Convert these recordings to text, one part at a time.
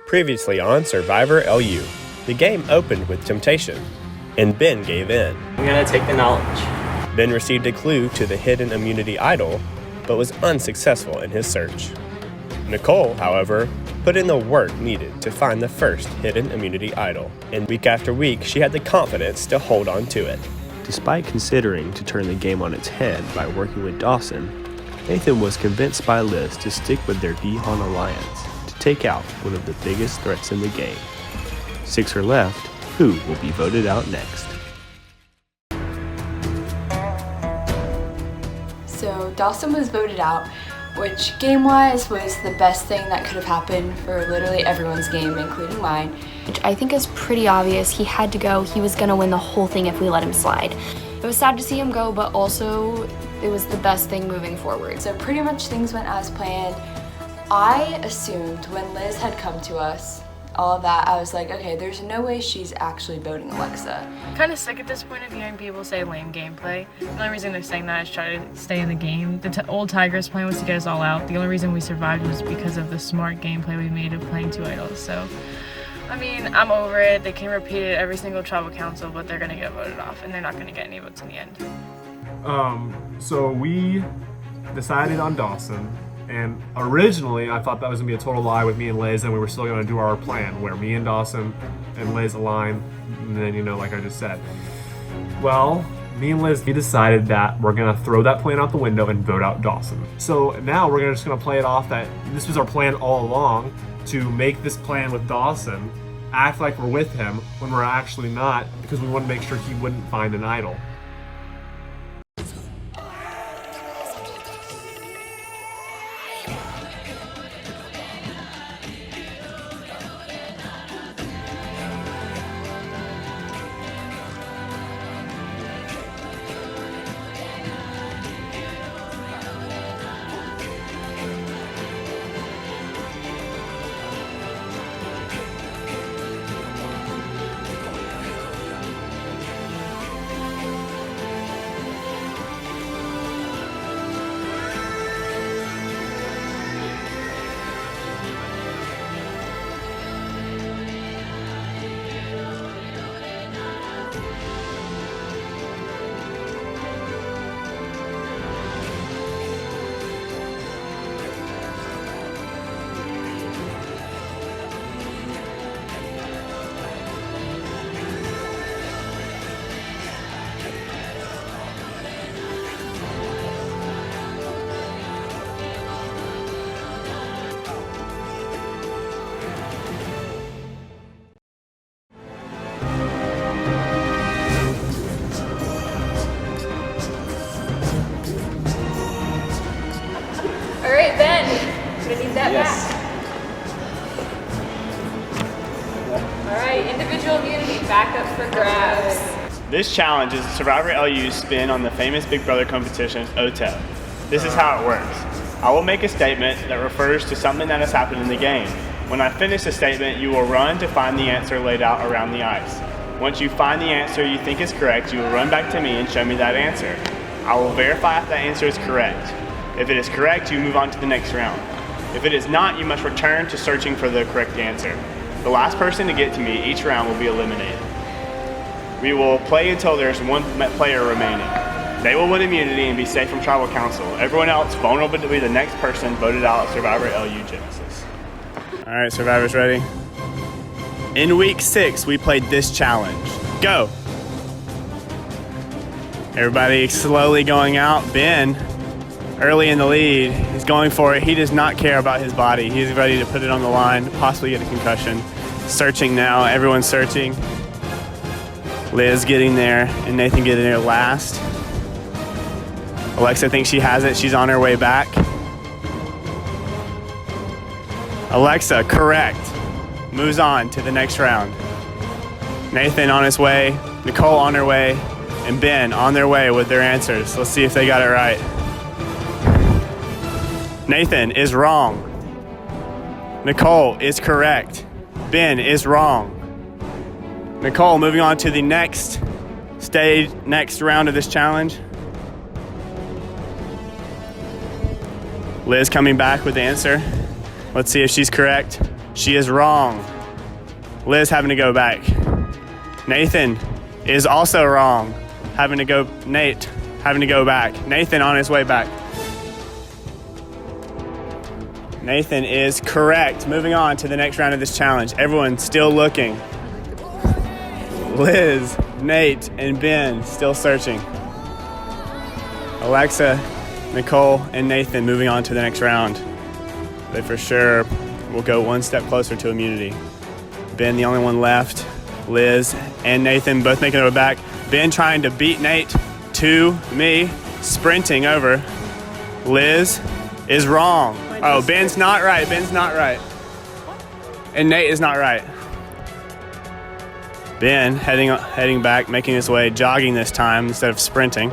Previously on Survivor LU, the game opened with temptation, and Ben gave in. I'm gonna take the knowledge. Ben received a clue to the hidden immunity idol, but was unsuccessful in his search. Nicole, however, put in the work needed to find the first hidden immunity idol, and week after week she had the confidence to hold on to it. Despite considering to turn the game on its head by working with Dawson, Nathan was convinced by Liz to stick with their D-Han alliance to take out one of the biggest threats in the game. 6 are left. Who will be voted out next? So Dawson was voted out, which game-wise was the best thing that could have happened for literally everyone's game, including mine. Which I think is pretty obvious. He had to go. He was gonna win the whole thing if we let him slide. It was sad to see him go, but also it was the best thing moving forward. So pretty much things went as planned. I assumed when Liz had come to us, all of that, I was like, okay, there's no way she's actually voting Alexa. Kind of sick at this point of hearing people say lame gameplay. The only reason they're saying that is try to stay in the game. The old Tigers plan was to get us all out. The only reason we survived was because of the smart gameplay we made of playing 2 idols. So, I mean, I'm over it. They can repeat it every single tribal council, but they're gonna get voted off, and they're not gonna get any votes in the end. So we decided on Dawson. And originally, I thought that was going to be a total lie with me and Liz, and we were still going to do our plan, where me and Dawson and Liz align, and then, like I just said. Well, me and Liz, we decided that we're going to throw that plan out the window and vote out Dawson. So now we're just going to play it off that this was our plan all along, to make this plan with Dawson act like we're with him when we're actually not, because we want to make sure he wouldn't find an idol. All right, Ben, I'm gonna need that back. All right, individual immunity back up for grabs. This challenge is Survivor LU's spin on the famous Big Brother competition, OTEP. This is how it works. I will make a statement that refers to something that has happened in the game. When I finish the statement, you will run to find the answer laid out around the ice. Once you find the answer you think is correct, you will run back to me and show me that answer. I will verify if that answer is correct. If it is correct, you move on to the next round. If it is not, you must return to searching for the correct answer. The last person to get to me each round will be eliminated. We will play until there's one player remaining. They will win immunity and be safe from tribal council. Everyone else vulnerable to be the next person voted out at Survivor LU Genesis. All right, survivors ready? In week 6, we played this challenge. Go! Everybody slowly going out. Ben, early in the lead, he's going for it. He does not care about his body. He's ready to put it on the line, possibly get a concussion. Searching now, everyone's searching. Liz getting there, and Nathan getting there last. Alexa thinks she has it. She's on her way back. Alexa, correct. Moves on to the next round. Nathan on his way, Nicole on her way, and Ben on their way with their answers. Let's see if they got it right. Nathan is wrong. Nicole is correct. Ben is wrong. Nicole moving on to the next round of this challenge. Liz coming back with the answer. Let's see if she's correct. She is wrong. Liz having to go back. Nathan is also wrong. Nate having to go back. Nathan on his way back. Nathan is correct. Moving on to the next round of this challenge. Everyone still looking. Liz, Nate, and Ben still searching. Alexa, Nicole, and Nathan moving on to the next round. They for sure will go one step closer to immunity. Ben, the only one left. Liz and Nathan both making their way back. Ben trying to beat Nate to me, sprinting over. Liz is wrong. Oh, Ben's not right. Ben's not right. And Nate is not right. Ben heading back, making his way, jogging this time instead of sprinting.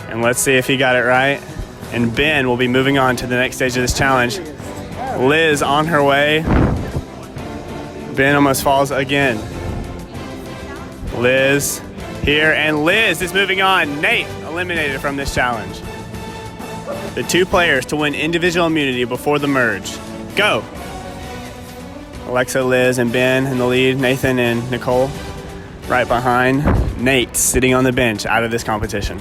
And let's see if he got it right. And Ben will be moving on to the next stage of this challenge. Liz on her way. Ben almost falls again. Liz here, and Liz is moving on. Nate eliminated from this challenge. The two players to win individual immunity before the merge. Go! Alexa, Liz, and Ben in the lead. Nathan and Nicole right behind. Nate sitting on the bench out of this competition.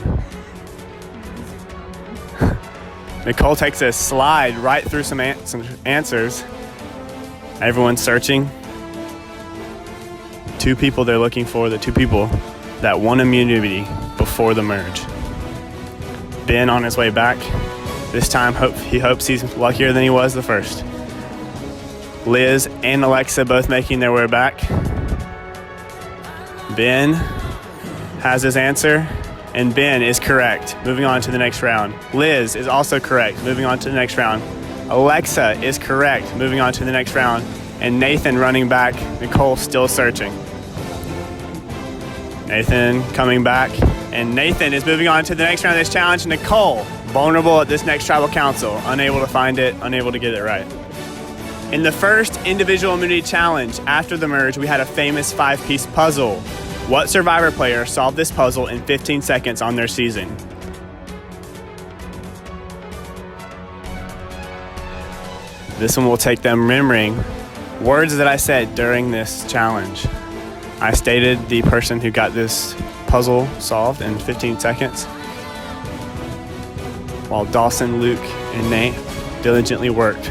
Nicole takes a slide right through some answers. Everyone's searching. Two people they're looking for, the two people that won immunity before the merge. Ben on his way back. This time he hopes he's luckier than he was the first. Liz and Alexa both making their way back. Ben has his answer, and Ben is correct. Moving on to the next round. Liz is also correct. Moving on to the next round. Alexa is correct. Moving on to the next round. And Nathan running back. Nicole still searching. Nathan coming back. And Nathan is moving on to the next round of this challenge. Nicole, vulnerable at this next tribal council. Unable to find it, unable to get it right. In the first individual immunity challenge after the merge, we had a famous 5-piece puzzle. What Survivor player solved this puzzle in 15 seconds on their season? This one will take them remembering words that I said during this challenge. I stated the person who got this puzzle solved in 15 seconds, while Dawson, Luke, and Nate diligently worked.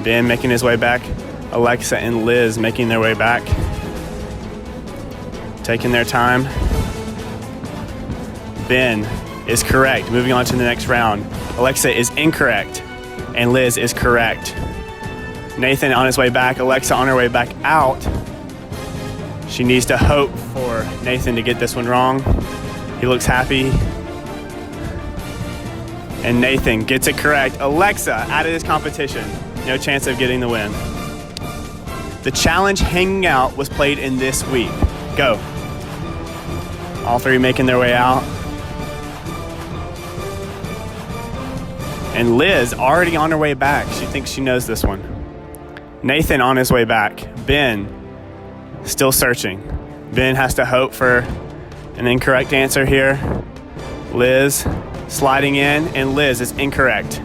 Ben making his way back. Alexa and Liz making their way back. Taking their time. Ben is correct. Moving on to the next round. Alexa is incorrect. And Liz is correct. Nathan on his way back. Alexa on her way back out. She needs to hope for Nathan to get this one wrong. He looks happy. And Nathan gets it correct. Alexa out of this competition. No chance of getting the win. The challenge Hanging Out was played in this week. Go. All three making their way out. And Liz already on her way back. She thinks she knows this one. Nathan on his way back. Ben still searching. Ben has to hope for an incorrect answer here. Liz sliding in, and Liz is incorrect.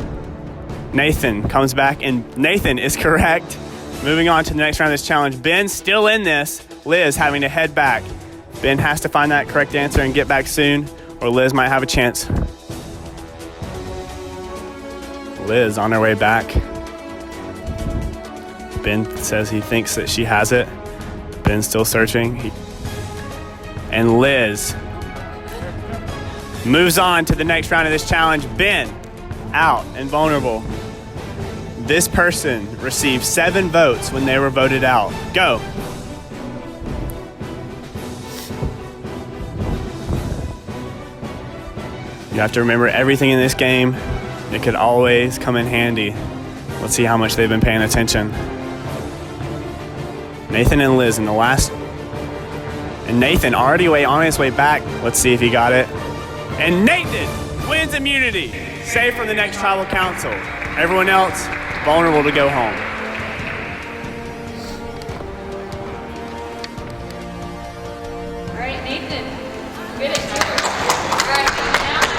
Nathan comes back, and Nathan is correct. Moving on to the next round of this challenge. Ben still in this. Liz having to head back. Ben has to find that correct answer and get back soon, or Liz might have a chance. Liz on her way back. Ben says he thinks that she has it. Ben's still searching. And Liz moves on to the next round of this challenge. Ben out and vulnerable. This person received 7 votes when they were voted out. Go. You have to remember everything in this game. It could always come in handy. Let's see how much they've been paying attention. Nathan and Liz in the last. And Nathan already on his way back. Let's see if he got it. And Nathan wins immunity. Safe from the next tribal council. Everyone else vulnerable to go home. All right, Nathan, good at yours. All right, now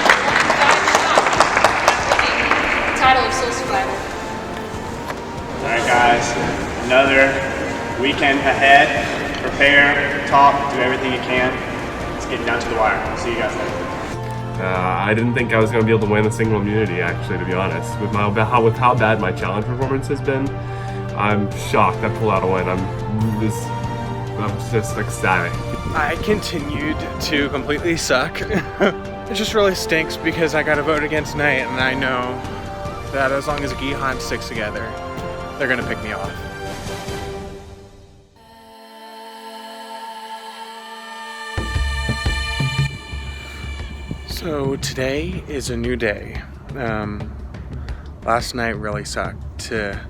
another weekend ahead. Prepare, talk, do everything you can. Let's get down to the wire. I'll see you guys later. I didn't think I was going to be able to win a single immunity, actually, to be honest. With how bad my challenge performance has been, I'm shocked I pulled out a win. I'm just ecstatic. I continued to completely suck. It just really stinks because I got to vote against Nate, and I know that as long as Gihan sticks together, they're going to pick me off. So today is a new day. Last night really sucked to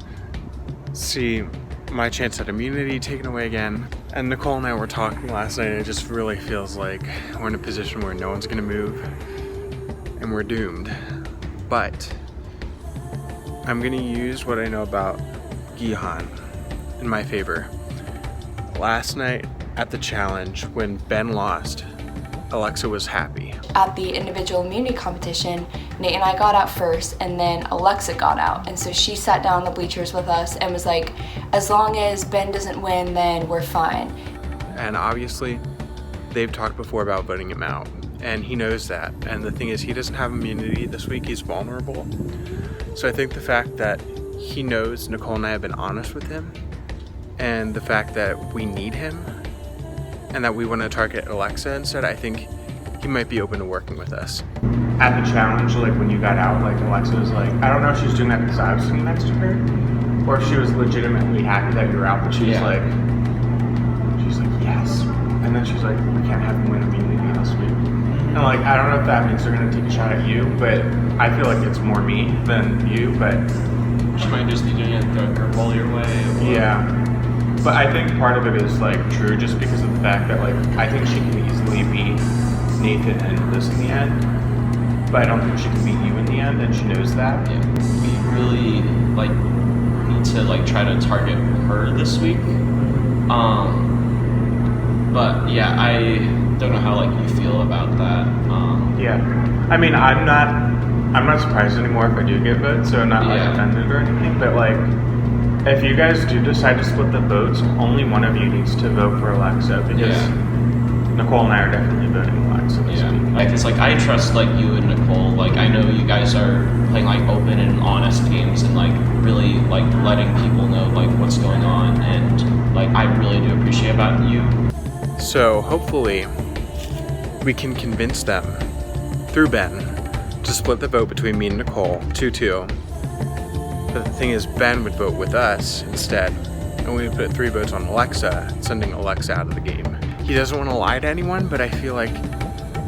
see my chance at immunity taken away again. And Nicole and I were talking last night, and it just really feels like we're in a position where no one's gonna move and we're doomed. But I'm gonna use what I know about Gihan in my favor. Last night at the challenge, when Ben lost, Alexa was happy. At the individual immunity competition, Nate and I got out first, and then Alexa got out. And so she sat down on the bleachers with us and was like, as long as Ben doesn't win, then we're fine. And obviously, they've talked before about voting him out, and he knows that. And the thing is, he doesn't have immunity this week, he's vulnerable. So I think the fact that he knows Nicole and I have been honest with him, and the fact that we need him, and that we want to target Alexa instead, I think he might be open to working with us. At the challenge, like when you got out, like Alexa was like, I don't know if she was doing that because I was sitting next to her, or if she was legitimately happy that you were out, but she's like, yes. And then she's like, we can't have him win immunity this week. And like, I don't know if that means they're gonna take a shot at you, but I feel like it's more me than you, but. She might just be doing it to throw a curveball your way. Yeah. But I think part of it is like true just because of the fact that like I think she can easily beat Nathan and Liz in the end, but I don't think she can beat you in the end, and she knows that. Yeah. We really need to try to target her this week. But yeah, I don't know how you feel about that. Yeah, I mean I'm not surprised anymore if I do get votes, so I'm not offended or anything. But if you guys do decide to split the votes, only one of you needs to vote for Alexa, because Nicole and I are definitely voting Alexa this week. Because I trust you and Nicole. I know you guys are playing open and honest games and really letting people know what's going on, and I really do appreciate about you. So hopefully we can convince them through Ben to split the vote between me and Nicole 2-2. But the thing is, Ben would vote with us instead, and we would put 3 votes on Alexa, sending Alexa out of the game. He doesn't want to lie to anyone, but I feel like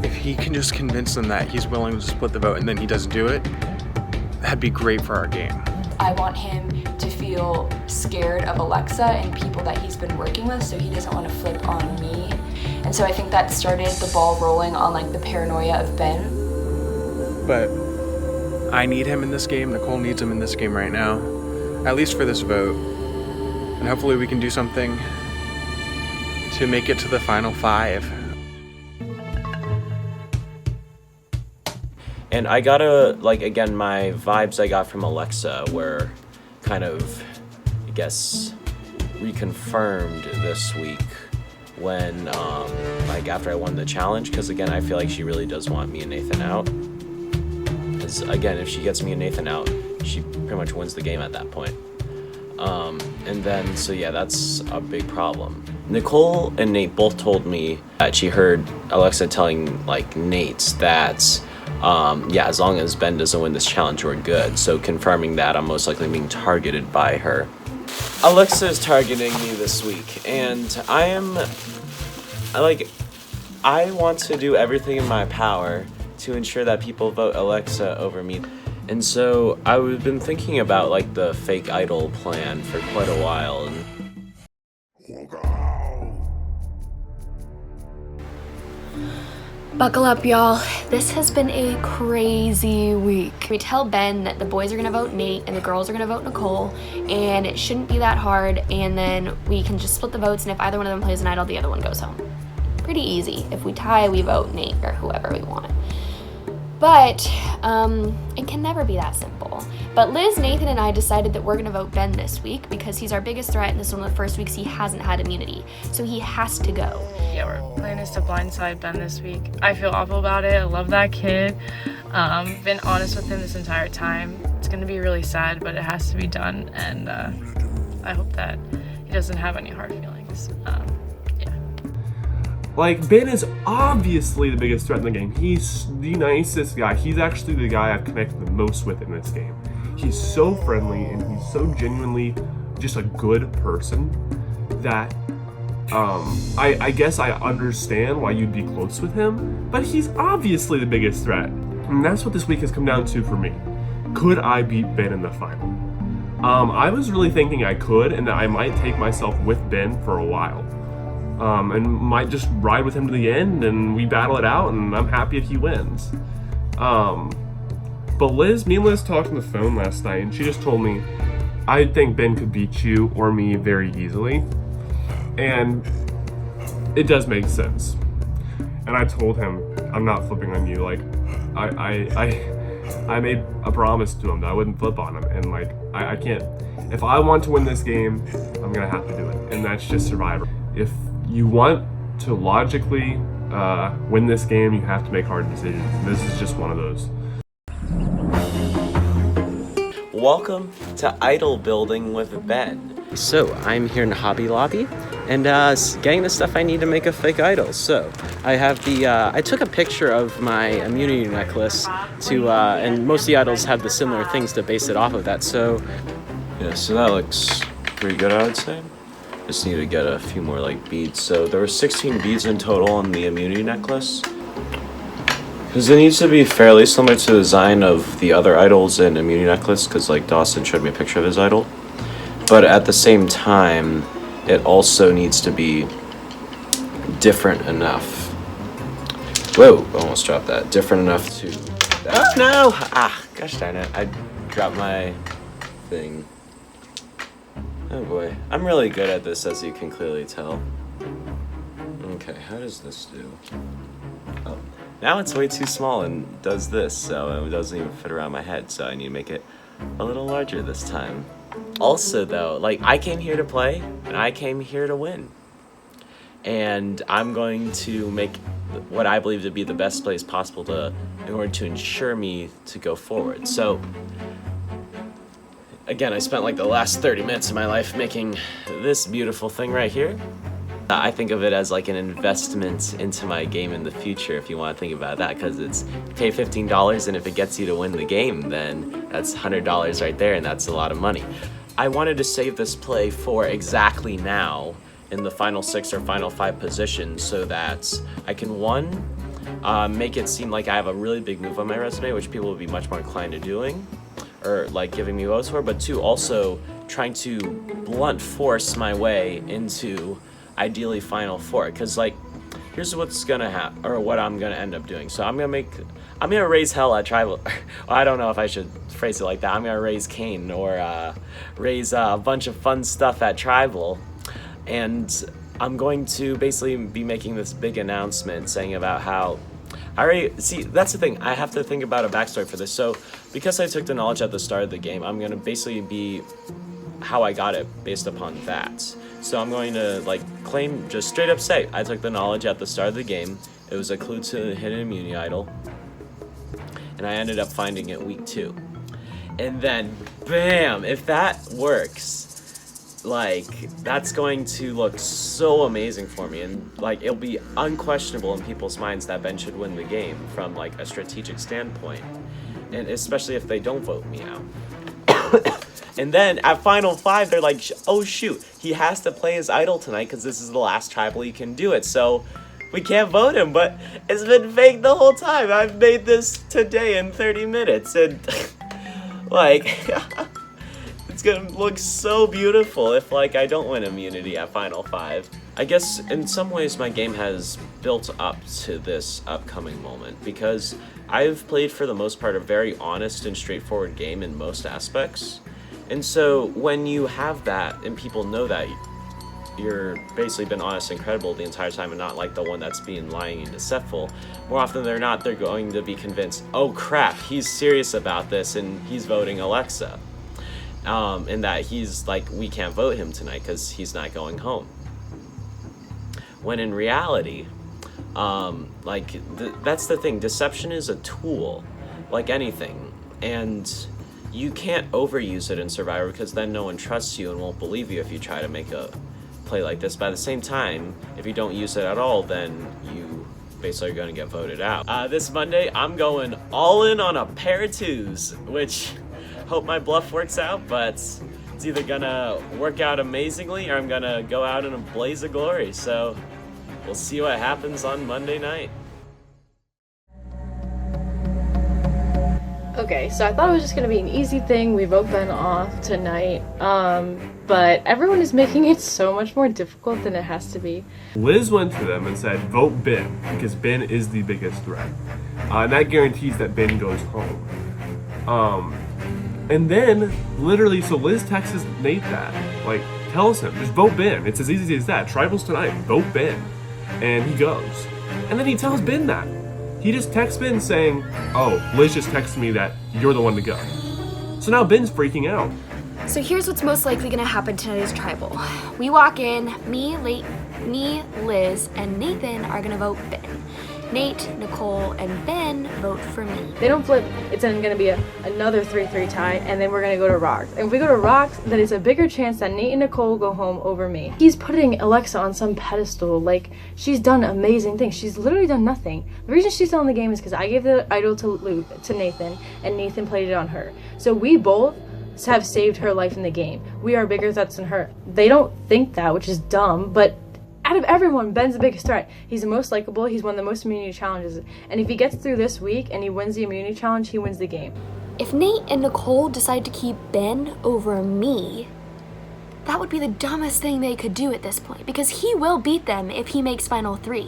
if he can just convince them that he's willing to split the vote and then he doesn't do it, that'd be great for our game. I want him to feel scared of Alexa and people that he's been working with, so he doesn't want to flip on me. And so I think that started the ball rolling on the paranoia of Ben. But I need him in this game, Nicole needs him in this game right now, at least for this vote. And hopefully we can do something to make it to the final 5. And I gotta, again, my vibes I got from Alexa were kind of, I guess, reconfirmed this week when, after I won the challenge, because again, I feel like she really does want me and Nathan out. Because again, if she gets me and Nathan out, she pretty much wins the game at that point. And then, so yeah, that's a big problem. Nicole and Nate both told me that she heard Alexa telling Nate that, as long as Ben doesn't win this challenge, we're good. So confirming that I'm most likely being targeted by her. Alexa is targeting me this week, and I want to do everything in my power to ensure that people vote Alexa over me. And so I've been thinking about the fake idol plan for quite a while. Buckle up, y'all. This has been a crazy week. We tell Ben that the boys are gonna vote Nate and the girls are gonna vote Nicole, and it shouldn't be that hard, and then we can just split the votes, and if either one of them plays an idol, the other one goes home. Pretty easy. If we tie, we vote Nate or whoever we want. But it can never be that simple. But Liz, Nathan, and I decided that we're gonna vote Ben this week because he's our biggest threat and this is one of the first weeks he hasn't had immunity. So he has to go. Yeah, our plan is to blindside Ben this week. I feel awful about it. I love that kid. Been honest with him this entire time. It's gonna be really sad, but it has to be done, and I hope that he doesn't have any hard feelings. Yeah. Like, Ben is obviously the biggest threat in the game. He's the nicest guy. He's actually the guy I've connected the most with in this game. He's so friendly and he's so genuinely just a good person that I guess I understand why you'd be close with him, but he's obviously the biggest threat. And that's what this week has come down to for me. Could I beat Ben in the final? I was really thinking I could, and that I might take myself with Ben for a while. And might just ride with him to the end, and we battle it out, and I'm happy if he wins. But me and Liz talked on the phone last night, and she just told me, I think Ben could beat you or me very easily. And it does make sense. And I told him, I'm not flipping on you. Like, I made a promise to him that I wouldn't flip on him. And like, I can't, if I want to win this game, I'm gonna have to do it. And that's just Survivor. If you want to logically win this game, you have to make hard decisions. And this is just one of those. Welcome to Idol Building with Ben. So I'm here in Hobby Lobby and getting the stuff I need to make a fake idol. So I have I took a picture of my immunity necklace and most of the idols have the similar things to base it off of that. So yeah, so that looks pretty good, I would say. Just need to get a few more like beads. So there were 16 beads in total on the immunity necklace. Because it needs to be fairly similar to the design of the other idols in immunity necklace, because like Dawson showed me a picture of his idol. But at the same time, it also needs to be different enough. Whoa, almost dropped that. Different enough to... Oh no! Ah, gosh darn it. I dropped my thing. Oh boy. I'm really good at this, as you can clearly tell. Okay, how does this do? Oh. Now it's way too small and does this, so it doesn't even fit around my head, so I need to make it a little larger this time. Also though, like, I came here to play, and I came here to win. And I'm going to make what I believe to be the best place possible in order to ensure me to go forward. So, again, I spent like the last 30 minutes of my life making this beautiful thing right here. I think of it as like an investment into my game in the future, if you want to think about that, because it's pay $15 and if it gets you to win the game, then that's $100 right there, and that's a lot of money. I wanted to save this play for exactly now in the final 6 or final 5 positions so that I can, one, make it seem like I have a really big move on my resume, which people will be much more inclined to doing, or like giving me votes for, but 2, also trying to blunt force my way into ideally final 4, because like here's what's gonna happen, or what I'm gonna end up doing. So I'm gonna raise hell at tribal. Well, I don't know if I should phrase it like that. I'm gonna raise Cain, or raise a bunch of fun stuff at tribal, and I'm going to basically be making this big announcement saying about how see, that's the thing, I have to think about a backstory for this. So because I took the knowledge at the start of the game, I'm gonna basically be how I got it based upon that. So I'm going to like claim, just straight up say, I took the knowledge at the start of the game. It was a clue to the hidden immunity idol, and I ended up finding it week 2. And then, bam! If that works, like that's going to look so amazing for me, and like it'll be unquestionable in people's minds that Ben should win the game from like a strategic standpoint, and especially if they don't vote me out. And then at Final 5, they're like, oh shoot, he has to play his idol tonight because this is the last tribal he can do it, so we can't vote him. But it's been fake the whole time. I've made this today in 30 minutes, and like, it's gonna look so beautiful if like I don't win immunity at Final 5. I guess in some ways my game has built up to this upcoming moment, because I've played for the most part a very honest and straightforward game in most aspects. And so when you have that and people know that, you're basically been honest and credible the entire time and not like the one that's being lying and deceitful, more often than not, they're going to be convinced, oh crap, he's serious about this and he's voting Alexa. And that he's like, we can't vote him tonight because he's not going home. When in reality, that's the thing. Deception is a tool, like anything, and you can't overuse it in Survivor because then no one trusts you and won't believe you if you try to make a play like this. But at the same time, if you don't use it at all, then you basically are going to get voted out. This Monday, I'm going all in on a pair of twos, which hope my bluff works out, but it's either gonna work out amazingly or I'm gonna go out in a blaze of glory. So we'll see what happens on Monday night. Okay, so I thought it was just gonna be an easy thing. We vote Ben off tonight, but everyone is making it so much more difficult than it has to be. Liz went to them and said, vote Ben, because Ben is the biggest threat. And that guarantees that Ben goes home. And then, literally, so Liz texts Nate that, like, tells him, just vote Ben. It's as easy as that. Tribals tonight, vote Ben. And he goes. And then he tells Ben that. He just texts Ben saying, oh, Liz just texted me that you're the one to go. So now Ben's freaking out. So here's what's most likely gonna happen tonight's tribal. We walk in, me, Liz, and Nathan are gonna vote Ben. Nate, Nicole, and Ben vote for me. They don't flip, it's then gonna be another 3-3 tie, and then we're gonna go to Rocks. And if we go to Rocks, then it's a bigger chance that Nate and Nicole will go home over me. He's putting Alexa on some pedestal, like she's done amazing things. She's literally done nothing. The reason she's still in the game is because I gave the idol to Nathan, and Nathan played it on her. So we both have saved her life in the game. We are bigger threats than her. They don't think that, which is dumb, but out of everyone, Ben's the biggest threat. He's the most likable, he's won the most immunity challenges, and if he gets through this week and he wins the immunity challenge, he wins the game. If Nate and Nicole decide to keep Ben over me, that would be the dumbest thing they could do at this point, because he will beat them if he makes Final 3.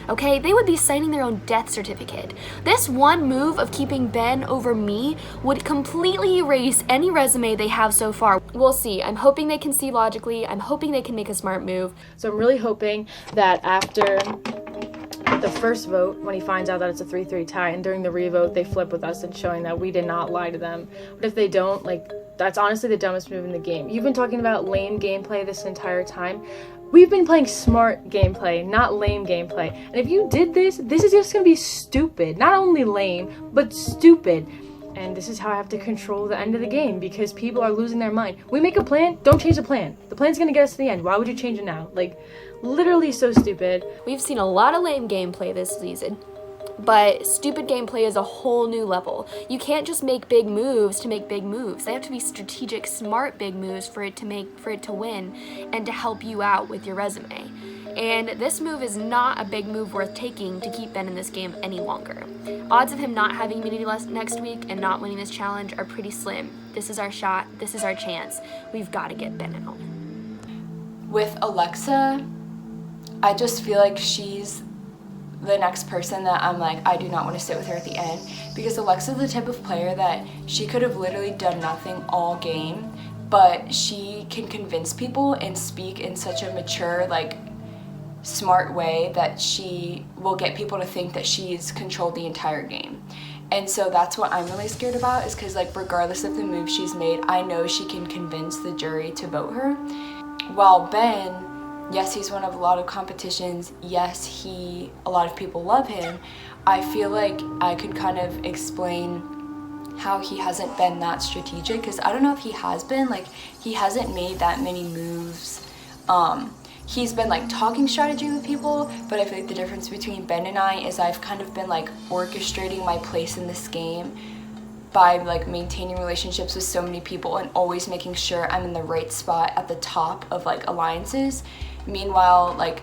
Okay? They would be signing their own death certificate. This one move of keeping Ben over me would completely erase any resume they have so far. We'll see. I'm hoping they can see logically. I'm hoping they can make a smart move. So I'm really hoping that after the first vote, when he finds out that it's a 3-3 tie, and during the revote, they flip with us and showing that we did not lie to them. But if they don't, like, that's honestly the dumbest move in the game. You've been talking about lame gameplay this entire time. We've been playing smart gameplay, not lame gameplay. And if you did this, this is just gonna be stupid. Not only lame, but stupid. And this is how I have to control the end of the game, because people are losing their mind. We make a plan, don't change the plan. The plan's gonna get us to the end. Why would you change it now? Like, literally so stupid. We've seen a lot of lame gameplay this season, but stupid gameplay is a whole new level. You can't just make big moves to make big moves. They have to be strategic, smart big moves for it to win and to help you out with your resume. And this move is not a big move worth taking to keep Ben in this game any longer. Odds of him not having immunity next week and not winning this challenge are pretty slim. This is our shot. This is our chance. We've got to get Ben out. With Alexa, I just feel like she's the next person that I'm like, I do not want to sit with her at the end, because Alexa's the type of player that she could have literally done nothing all game, but she can convince people and speak in such a mature, like, smart way that she will get people to think that she's controlled the entire game. And so that's what I'm really scared about, is because, like, regardless of the move she's made, I know she can convince the jury to vote her. While Ben, yes, he's won a lot of competitions, yes, a lot of people love him, I feel like I could kind of explain how he hasn't been that strategic, because I don't know if he has been, like, he hasn't made that many moves. He's been, like, talking strategy with people, but I feel like the difference between Ben and I is I've kind of been, like, orchestrating my place in this game by, like, maintaining relationships with so many people and always making sure I'm in the right spot at the top of, like, alliances. Meanwhile, like,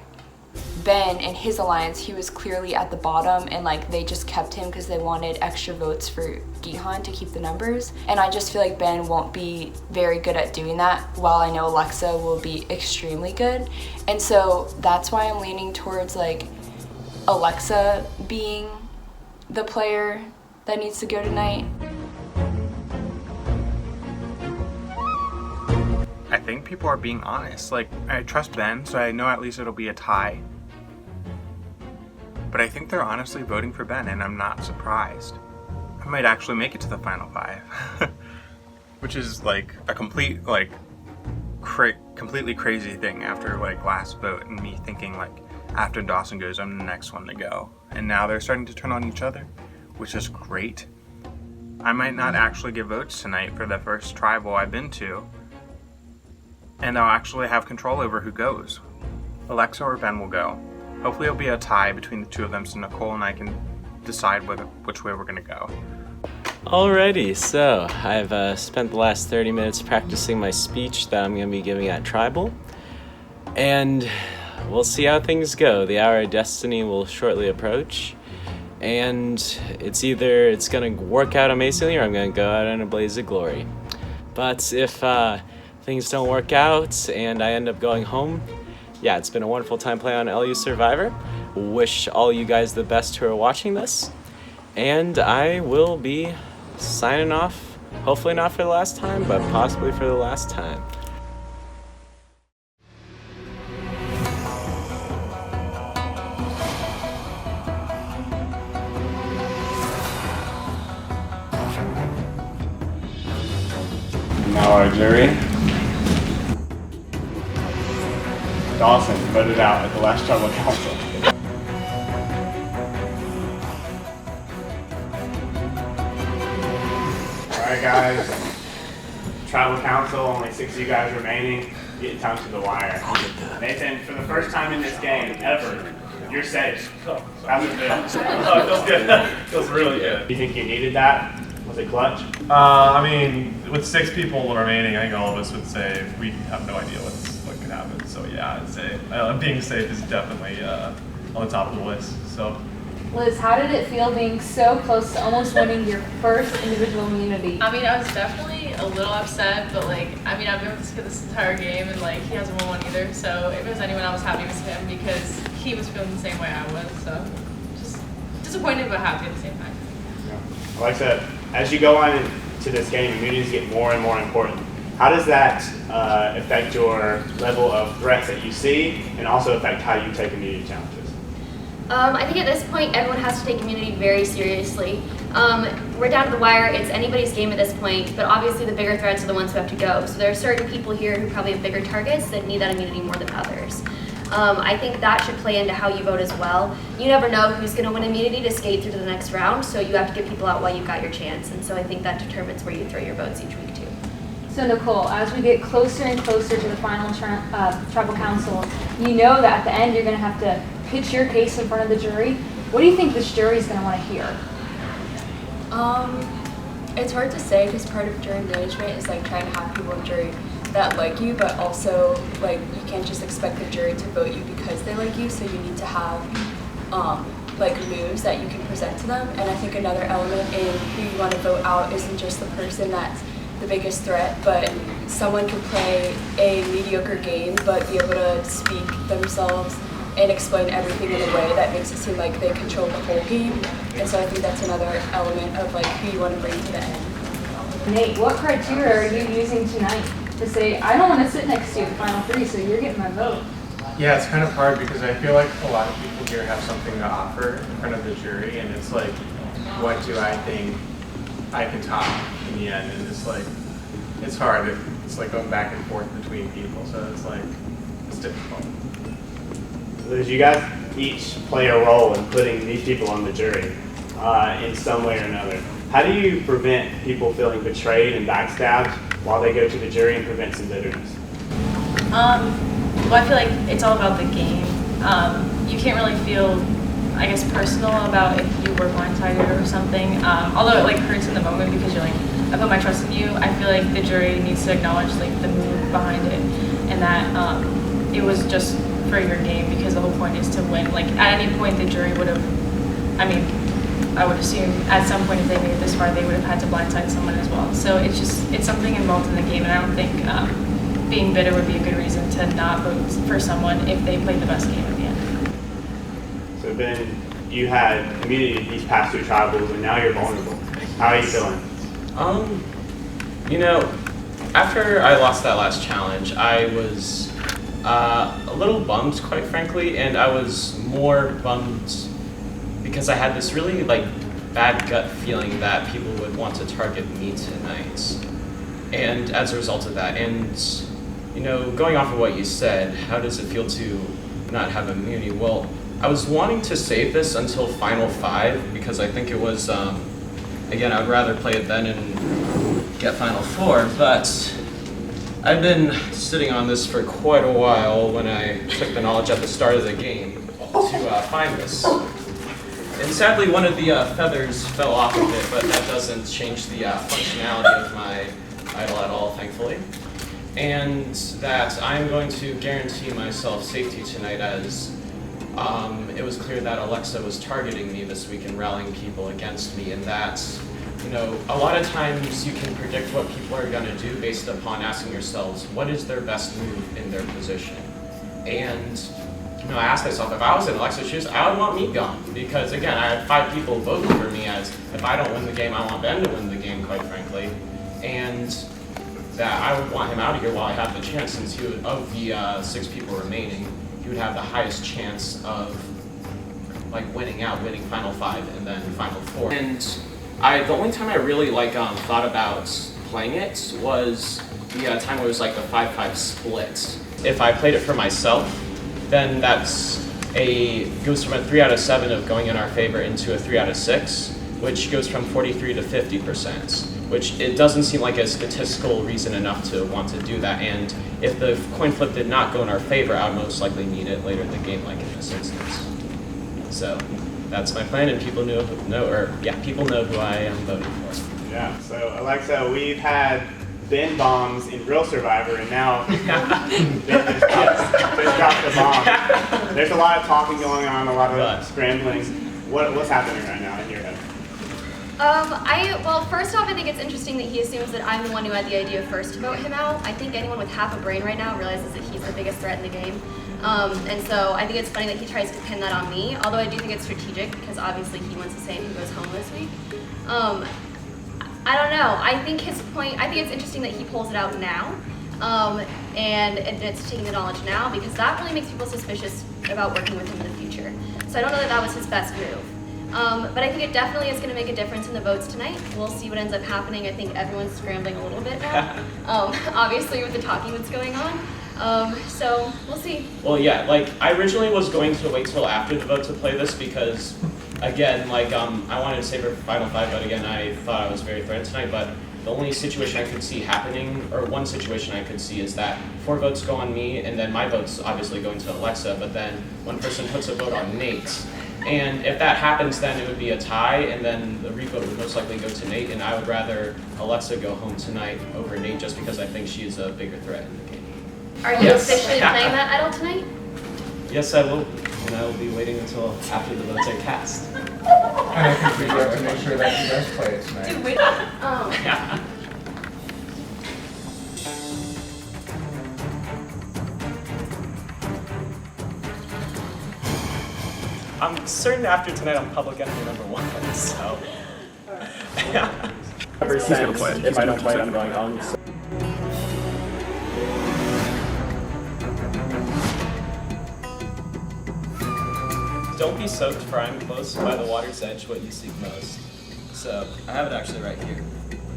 Ben and his alliance, he was clearly at the bottom, and, like, they just kept him because they wanted extra votes for Gihan to keep the numbers. And I just feel like Ben won't be very good at doing that, while I know Alexa will be extremely good. And so that's why I'm leaning towards, like, Alexa being the player that needs to go tonight. I think people are being honest. Like, I trust Ben, so I know at least it'll be a tie. But I think they're honestly voting for Ben, and I'm not surprised. I might actually make it to the final 5. Which is like a complete, like, completely crazy thing after like last vote and me thinking like after Dawson goes, I'm the next one to go. And now they're starting to turn on each other, which is great. I might not actually give votes tonight for the first tribal I've been to. And I'll actually have control over who goes. Alexa or Ben will go. Hopefully it'll be a tie between the two of them so Nicole and I can decide which way we're gonna go. Alrighty, so I've spent the last 30 minutes practicing my speech that I'm going to be giving at Tribal, and we'll see how things go. The hour of destiny will shortly approach, and it's either it's going to work out amazingly or I'm going to go out in a blaze of glory. But if things don't work out and I end up going home, yeah, it's been a wonderful time playing on LU Survivor. Wish all you guys the best who are watching this, and I will be signing off, hopefully not for the last time, but possibly for the last time. Now our jury. Dawson voted out at the last tribal council. Alright guys, tribal council, only 6 of you guys remaining, getting time to the wire. Nathan, for the first time in this game ever, you're safe. How's it feel? Oh, it feels good. Feels really good. Do you think you needed that? Was it clutch? I mean, with 6 people remaining, I think all of us would say we have no idea what could happen. So yeah, I'd say being safe is definitely on the top of the list. So. Liz, how did it feel being so close to almost winning your first individual immunity? I mean, I was definitely a little upset, but like, I mean, I've been with this kid this entire game, and like, he hasn't won one either. So if it was anyone, I was happy it was him because he was feeling the same way I was. So just disappointed but happy at the same time. Yeah. Alexa, as you go on into this game, immunities get more and more important. How does that affect your level of threats that you see, and also affect how you take immunity challenges? I think at this point, everyone has to take immunity very seriously. We're down to the wire. It's anybody's game at this point, but obviously the bigger threats are the ones who have to go. So there are certain people here who probably have bigger targets that need that immunity more than others. I think that should play into how you vote as well. You never know who's going to win immunity to skate through to the next round, so you have to get people out while you've got your chance. And so I think that determines where you throw your votes each week too. So Nicole, as we get closer and closer to the final tribal council, you know that at the end you're going to have to pitch your case in front of the jury. What do you think this jury is going to want to hear? It's hard to say because part of jury management is like trying to have people in jury that like you, but also like you can't just expect the jury to vote you because they like you. So you need to have like moves that you can present to them. And I think another element in who you want to vote out isn't just the person that's the biggest threat, but someone can play a mediocre game but be able to speak themselves and explain everything in a way that makes it seem like they control the whole game. And so I think that's another element of like who you want to bring to the end. Nate, what criteria are you using tonight to say, I don't want to sit next to you in the final 3, so you're getting my vote? Yeah, it's kind of hard because I feel like a lot of people here have something to offer in front of the jury, and it's like, what do I think I can top in the end? And it's like, it's hard. It's like going back and forth between people, so it's like, it's difficult. Liz, you guys each play a role in putting these people on the jury in some way or another. How do you prevent people feeling betrayed and backstabbed while they go to the jury and prevent some bitterness? Well, I feel like it's all about the game. You can't really feel, I guess, personal about if you were blindsided or something. Although it like hurts in the moment because you're like, I put my trust in you. I feel like the jury needs to acknowledge like the move behind it and that it was just for your game because the whole point is to win. Like at any point the jury would have, I mean, I would assume at some point if they made it this far they would have had to blindside someone as well. So it's something involved in the game, and I don't think being bitter would be a good reason to not vote for someone if they played the best game at the end. So Ben, you had immunity these past 2 tribals and now you're vulnerable. How are you feeling? You know, after I lost that last challenge, I was a little bummed, quite frankly, and I was more bummed because I had this really like bad gut feeling that people would want to target me tonight. And as a result of that, and you know, going off of what you said, how does it feel to not have immunity? Well, I was wanting to save this until Final 5 because I think it was, again, I'd rather play it then and get Final 4, but I've been sitting on this for quite a while when I took the knowledge at the start of the game to find this. And sadly, one of the feathers fell off of it, but that doesn't change the functionality of my idol at all, thankfully. And that I'm going to guarantee myself safety tonight as it was clear that Alexa was targeting me this week and rallying people against me, and that, you know, a lot of times you can predict what people are going to do based upon asking yourselves, what is their best move in their position? And, you know, I asked myself, if I was in Alexa's shoes, I would want me gone, because again, I had 5 people voting for me as, if I don't win the game, I want Ben to win the game, quite frankly. And that I would want him out of here while I have the chance, since he would, of the 6 people remaining, he would have the highest chance of like winning Final 5 and then Final 4. And the only time I really like thought about playing it was the time where it was like the 5-5 split. If I played it for myself, then goes from a 3 out of 7 of going in our favor into a 3 out of 6, which goes from 43 to 50%. Which it doesn't seem like a statistical reason enough to want to do that. And if the coin flip did not go in our favor, I would most likely need it later in the game, like in this instance. So that's my plan, and people know who I am voting for. Yeah. So Alexa, we've had Ben bombs in Real Survivor, and now Ben just dropped the bomb. There's a lot of talking going on, a lot of scrambling. What's happening right now in your head? Well, first off, I think it's interesting that he assumes that I'm the one who had the idea first to vote him out. I think anyone with half a brain right now realizes that he's the biggest threat in the game. And so I think it's funny that he tries to pin that on me, although I do think it's strategic because obviously he wants to say who goes home this week. I don't know. I think it's interesting that he pulls it out now, and it's taking the knowledge now, because that really makes people suspicious about working with him in the future. So I don't know that that was his best move. But I think it definitely is going to make a difference in the votes tonight. We'll see what ends up happening. I think everyone's scrambling a little bit now, obviously with the talking that's going on. So we'll see. Well, yeah, like I originally was going to wait till after the vote to play this because, again, like I wanted to save her for Final 5, but again, I thought I was very threatened tonight. But the only situation I could see happening, or one situation I could see, is that 4 votes go on me, and then my vote's obviously going to Alexa, but then one person puts a vote on Nate. And if that happens, then it would be a tie, and then the revote would most likely go to Nate, and I would rather Alexa go home tonight over Nate just because I think she's a bigger threat in the game. Are you officially playing that idol tonight? Yes, I will, and I will be waiting until after the votes are cast. And I think we have to make sure that you guys play it tonight. Dude, wait. I'm certain after tonight I'm public enemy #1, so. Yeah. He's gonna play it. If I don't play it, I'm going home. So. Don't be soaked, for I'm close by the water's edge, what you seek most. So, I have it actually right here.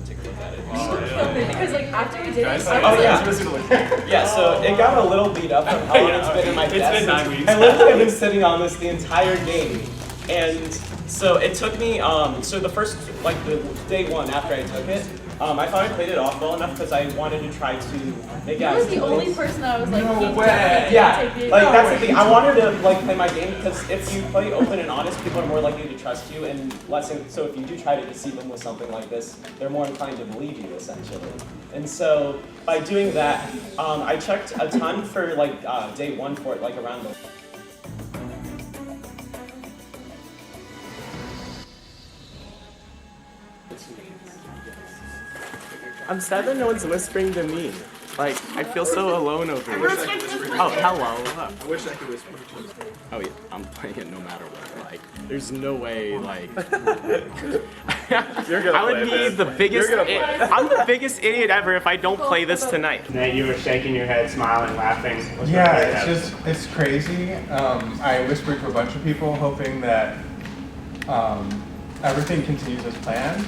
Take a look at it. Because like after we did it, Yeah, so it got a little beat up from how long it's been in my desk. It's been 9 weeks. I literally have been sitting on this the entire game. And so it took me, so the first, like the day 1 after I took it, I thought I played it off well enough because I wanted to try to make it you as were the only person that I was like, No way. Yeah, like that's the thing. I wanted to like play my game because if you play open and honest, people are more likely to trust you and less. So if you do try to deceive them with something like this, they're more inclined to believe you essentially. And so by doing that, I checked a ton for like day 1 for it, like around the. I'm sad that no one's whispering to me. Like, I feel so alone over here. Oh, hello. I wish I could whisper. Oh yeah, I'm playing it no matter what. Like, there's no way. Like, You're gonna I would play be this. the biggest. You're gonna play. I'm the biggest idiot ever if I don't play this tonight. Nate, you were shaking your head, smiling, laughing. What's Yeah, going on? it's crazy. I whispered to a bunch of people hoping that everything continues as planned.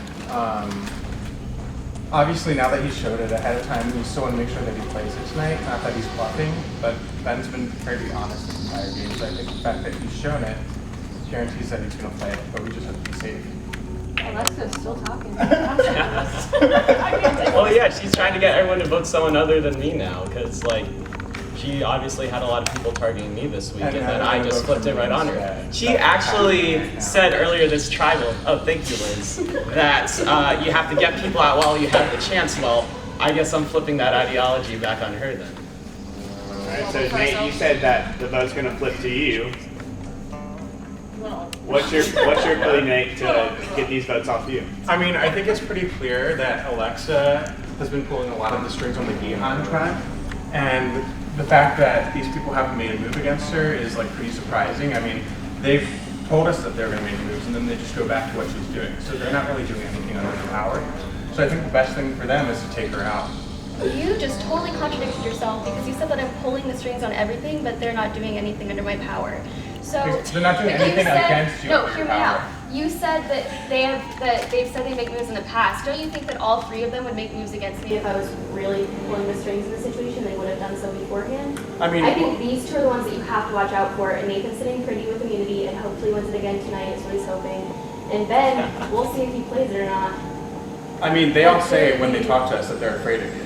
Obviously, now that he showed it ahead of time, we still want to make sure that he plays it tonight, not that he's bluffing, but Ben's been pretty honest this entire game, so I think the fact that he's shown it guarantees that he's going to play it, but we just have to be safe. Alexa's still talking. Well, yeah, she's trying to get everyone to vote someone other than me now, because like, she obviously had a lot of people targeting me this week, and then I just flipped it right on her. She actually said earlier this tribal, oh thank you Liz, that you have to get people out while you have the chance. Well, I guess I'm flipping that ideology back on her then. Alright, so Nate, you said that the vote's gonna flip to you. What's your plea, Nate, to get these votes off you? I mean, I think it's pretty clear that Alexa has been pulling a lot of the strings on the Gihan tribe, and the fact that these people haven't made a move against her is like pretty surprising. I mean, they've told us that they're going to make moves, and then they just go back to what she's doing. So they're not really doing anything under her power. So I think the best thing for them is to take her out. You just totally contradicted yourself because you said that I'm pulling the strings on everything, but they're not doing anything under my power. So They're not doing anything against you. No, under hear your me power. out. You said that they've said they make moves in the past. Don't you think that all three of them would make moves against me if I was really pulling the strings in the situation? They would have done so beforehand. I mean, I think these two are the ones that you have to watch out for. And Nathan's sitting pretty with immunity, and hopefully wins it again tonight. Is what he's hoping. And Ben, we'll see if he plays it or not. I mean, they all say when they talk to us that they're afraid of you.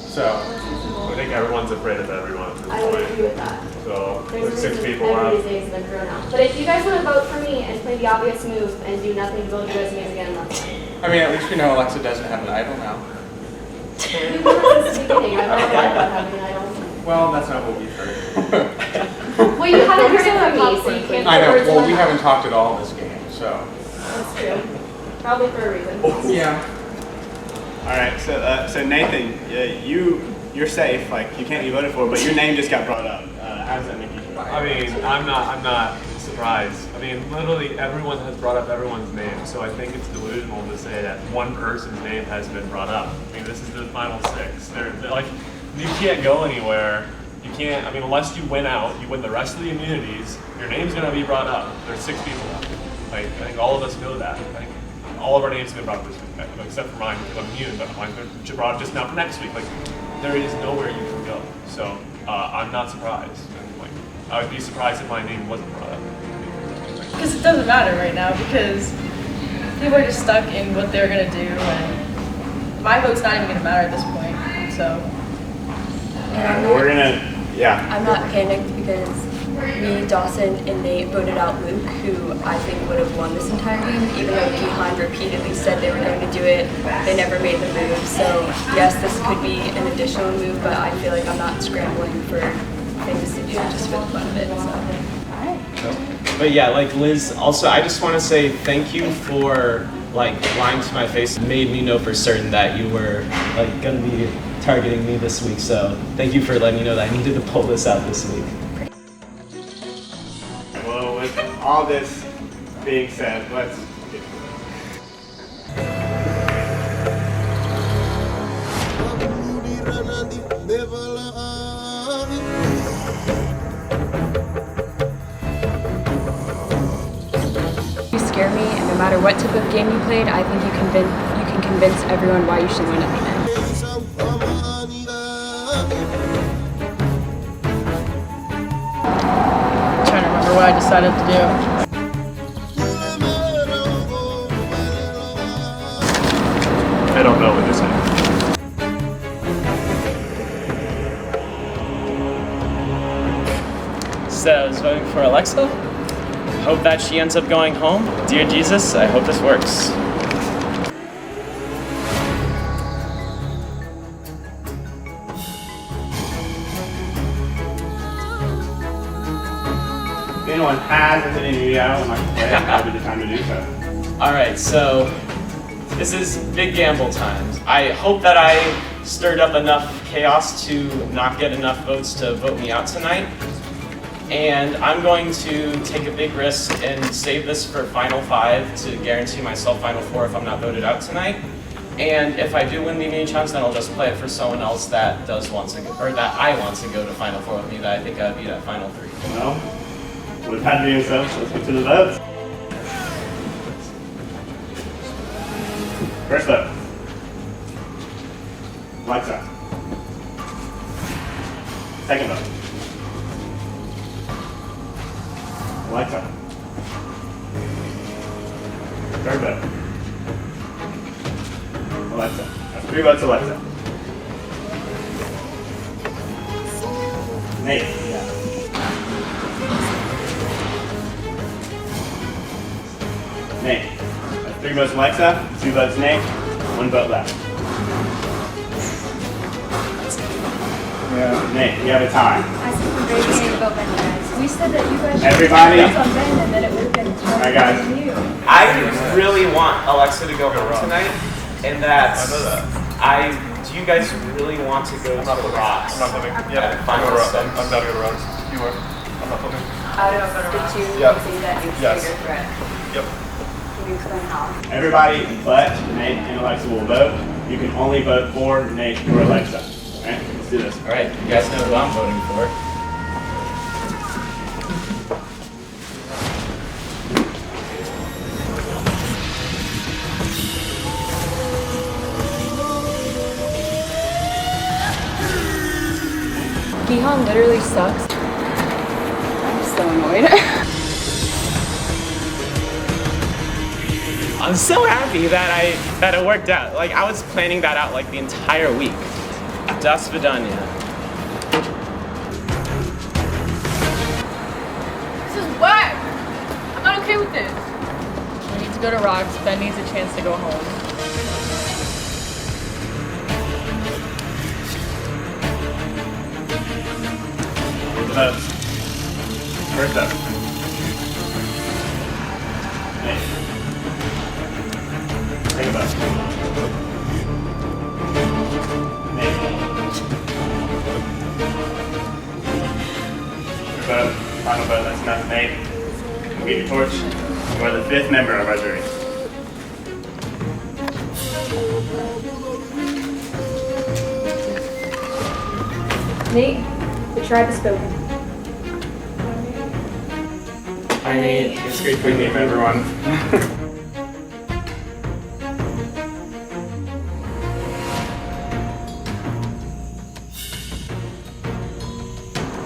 So I think everyone's afraid of everyone at this I would point. agree with that. So There's there's 6 reasons people everybody's left. names have been thrown out. But if you guys want to vote for me and play the obvious move and do nothing to build your resumes again, that's fine. I mean, at least we know Alexa doesn't have an idol now. You were since the beginning. I've never thought about having an idol. Well, that's not what we've heard. Well, you haven't heard it from me, so you can't I put know. words in Well, my we mouth. haven't talked at all this game, so. That's true. Probably for a reason. Yeah. Alright, so Nathan, you're safe, like you can't be voted for, but your name just got brought up. How does that make you feel? I mean, I'm not surprised. I mean, literally everyone has brought up everyone's name, so I think it's delusional to say that one person's name has been brought up. I mean, this is the final 6. They're like, you can't go anywhere. You can't. I mean, unless you win out, you win the rest of the immunities. Your name's gonna be brought up. There's 6 people left. Like, I think all of us know that. I think all of our names have been brought up this week, except for mine because I'm immune, but mine's been brought up just now for next week. Like, there is nowhere you can go. So I'm not surprised. Like, I would be surprised if my name wasn't brought up. Because it doesn't matter right now because people are just stuck in what they're gonna do, and my vote's not even gonna matter at this point. So Alright, well, we're gonna, yeah. I'm not panicked because me, Dawson, and Nate voted out Luke, who I think would have won this entire game, even though Gihan repeatedly said they were going to do it. They never made the move. So yes, this could be an additional move, but I feel like I'm not scrambling for things to do just for the fun of it. So. But yeah, like Liz, also I just want to say thank you for like lying to my face and made me know for certain that you were like gonna be targeting me this week. So thank you for letting me know that I needed to pull this out this week. Well, with all this being said, let's get to You scare me, and no matter what type of game you played, I think you can convince everyone why you should win at the end. I'm trying to remember what I decided to do. I don't know what to say. So I was voting for Alexa. Hope that she ends up going home. Dear Jesus, I hope this works. If anyone has an immunity, I don't like to play, that would be the time to do so. All right, so this is big gamble times. I hope that I stirred up enough chaos to not get enough votes to vote me out tonight. And I'm going to take a big risk and save this for Final 5 to guarantee myself Final 4 if I'm not voted out tonight. And if I do win the mini challenge, then I'll just play it for someone else that does want to go, or that I want to go to Final 4 with me, that I think I'd beat at Final 3. Well, with that being said, let's get to the votes. First vote. Alexa. Second vote. Alexa. Third vote. Alexa. That's 3 votes, Alexa. Nate. Nate. That's 3 votes, Alexa. 2 votes, Nate. 1 vote left. Yeah. Nate, you have a tie. I said from very beginning about Ben, guys. We said that you guys should Everybody. vote on Ben and then it would have been Alright, guys. you. I really want Alexa to go home tonight, and that's, do you guys really want to go to the Rocks? I'm not voting. At Yeah, Final I'm 6? down to go to Rocks. You are. I'm not voting. Out of the two, Yep. you see that it's Yes. bigger threat. Yep. Can you explain how? Everybody but Nate and Alexa will vote. You can only vote for Nate or Alexa. Alright, let's do this. Alright, you guys know who I'm voting for. Gihan literally sucks. I'm so annoyed. I'm so happy that it worked out. Like, I was planning that out like the entire week. Das Vidania. This is whack! I'm not okay with this. We need to go to Rocks. Ben needs a chance to go home. Votes. First up. Nate. Take a vote. Nate. Your vote. Final vote. That's enough. Nate. We'll get your torch. You are the 5th member of our jury. Nate, the tribe has spoken. Hi Nate, it's great to meet everyone.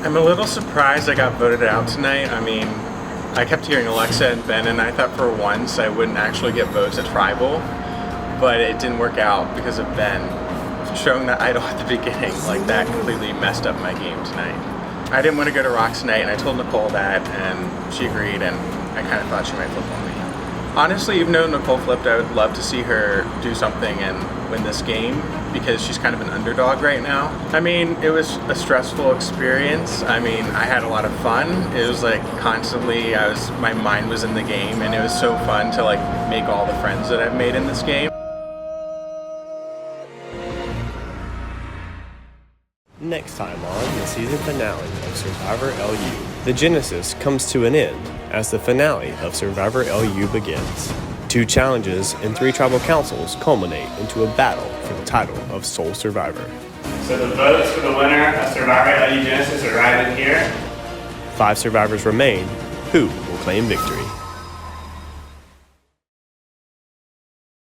I'm a little surprised I got voted out tonight. I mean, I kept hearing Alexa and Ben, and I thought for once I wouldn't actually get votes at Tribal, but it didn't work out because of Ben showing that idol at the beginning. Like, that completely messed up my game tonight. I didn't want to go to Rocks tonight, and I told Nicole that, and she agreed, and I kind of thought she might flip on me. Honestly, even though Nicole flipped, I would love to see her do something and win this game, because she's kind of an underdog right now. I mean, it was a stressful experience. I mean, I had a lot of fun. It was like constantly, my mind was in the game, and it was so fun to like make all the friends that I've made in this game. Next time on the season finale of Survivor LU, the genesis comes to an end as the finale of Survivor LU begins. 2 challenges and 3 tribal councils culminate into a battle for the title of Sole Survivor. So the votes for the winner of Survivor LU Genesis are right in here. 5 survivors remain. Who will claim victory?